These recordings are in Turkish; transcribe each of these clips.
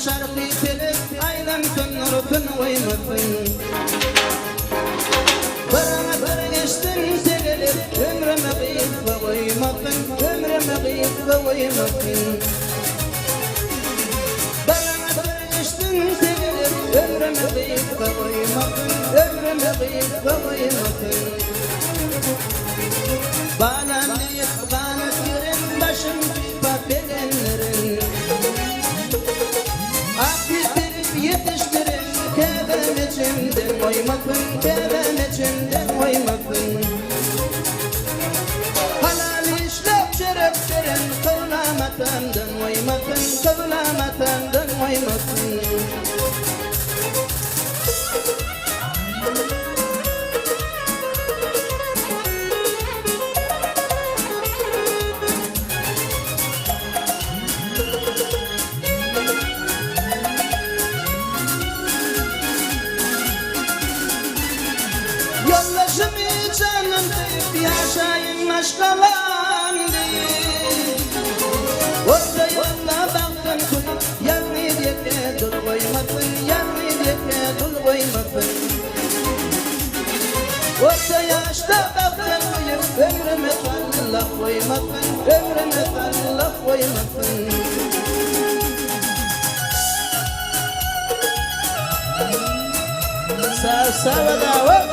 Şarkı telip aylan tönürpün oymasın. Bana geçtin segelip ömrüme kıyıp koymasın, ömrüme kıyıp koymasın. Bana geçtin segelip ömrüme kıyıp koymasın, ömrüme kıyıp koymasın. Bana deyip bana girin başım pipa bedenlerin. Yetiştirin kevem içimden oymasın, kevem içimden oymasın. Halal işlep şeref veren kıvlamatandan oymasın, kıvlamatandan oymasın. Yollaşım canım deyip yaşayın aşkalan deyip. Orada yolla baktın kulüp yanı diyeke dul koymasın, yanı diyeke dul koymasın. Orada yaşta baktın kulüp ömrüme sallah koymasın, ömrüme sallah koymasın. Sağ davet.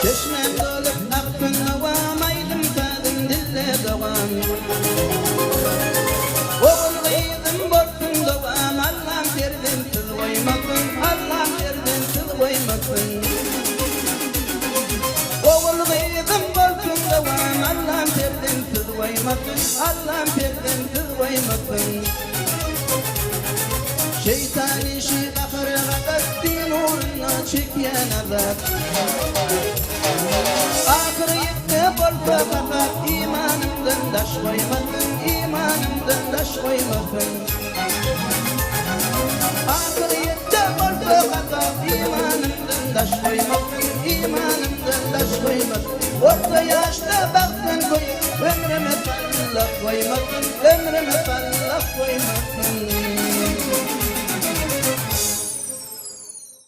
Çeşmem dolup aktın havam, aydım tadım dille davam. Oğul kıydım borsun davam, Allah'ım verdim tız koymasın, Allah'ım verdim tız koymasın. Oğul kıydım borsun davam, Allah'ım verdim tız koymasın, Allah'ım verdim tız koymasın. Şeytan işi bakır fakat din uğruna çekyen azap. Ahirette bolsa fakat imanımdan daş koymasın, imanımdan daş koymasın. Ahirette bolsa fakat imanımdan daş koymasın, imanımdan daş koymasın. Orta yaşta baktın koyup ömrüme sallah koymasın, ömrüme sallah koymasın.